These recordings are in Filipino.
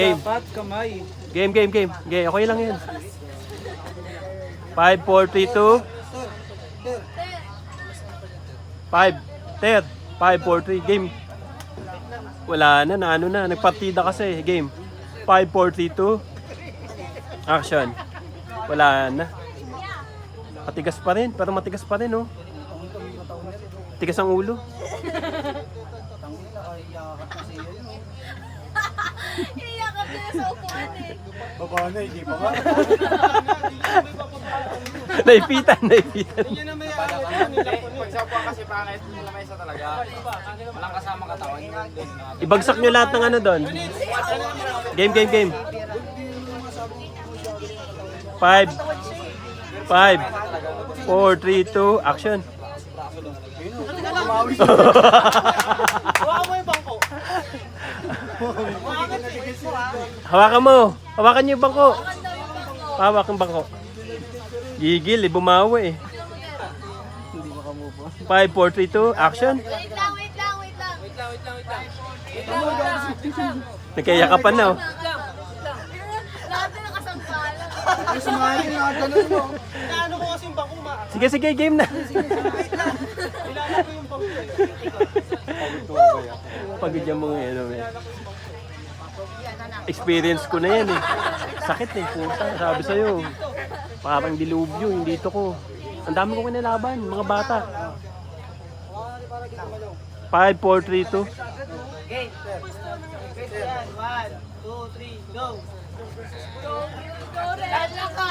Game. Dapat kamay. Game. Okay lang yan. 5, 4, 3, 2. 5, 10. 5, 4, 3. Game. Wala na, ano na. Nagpartida kasi. Game. 5, 4, 3, 2. Action. Wala na. Matigas pa rin. Pero matigas pa rin, oh. Tigas ang ulo. Iyakap na sa upuan eh. Paano, hindi pa ba? Naipitan. Yun na may Pagsapuan kasi pangit, hindi na may isa talaga. Walang kasama katawan. Ibagsak nyo lahat ng ano doon. Game. 5, 4, 3, 2, action. Hawakan mo yung bangko. Hawakan mo. Hawakan niyo yung bangko. Hawak ang bangko. Gigil, bumawi eh. 5, 4, 3, 2, action. Wait lang. Nagkayakapan na oh. Lahat na nakasampalan. Sumali na ganun mo. Inaano ko kasi yung bangko Sige, game na. Ilalagay ko yung bangko. Pagod yung mga ano eh. Experience ko na yan eh. Sakit eh, puta. Sabi sa'yo. Parang dilubyo, yung dito ko. Ang dami ko kinalaban, mga bata. 5, 4, 3, 2. Okay. 1, 2, 3, go. Lala ka.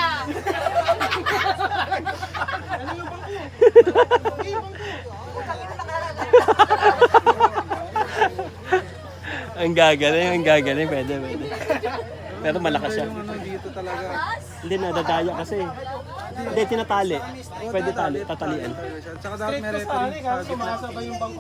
Ang gagaling. Pwede. Pero malakas siya. Dito talaga. Hindi, nadadaya kasi. Hindi, tinatali. Pwede tali, tatalian. Tsaka dapat may referee. Sumasabay yung bangko.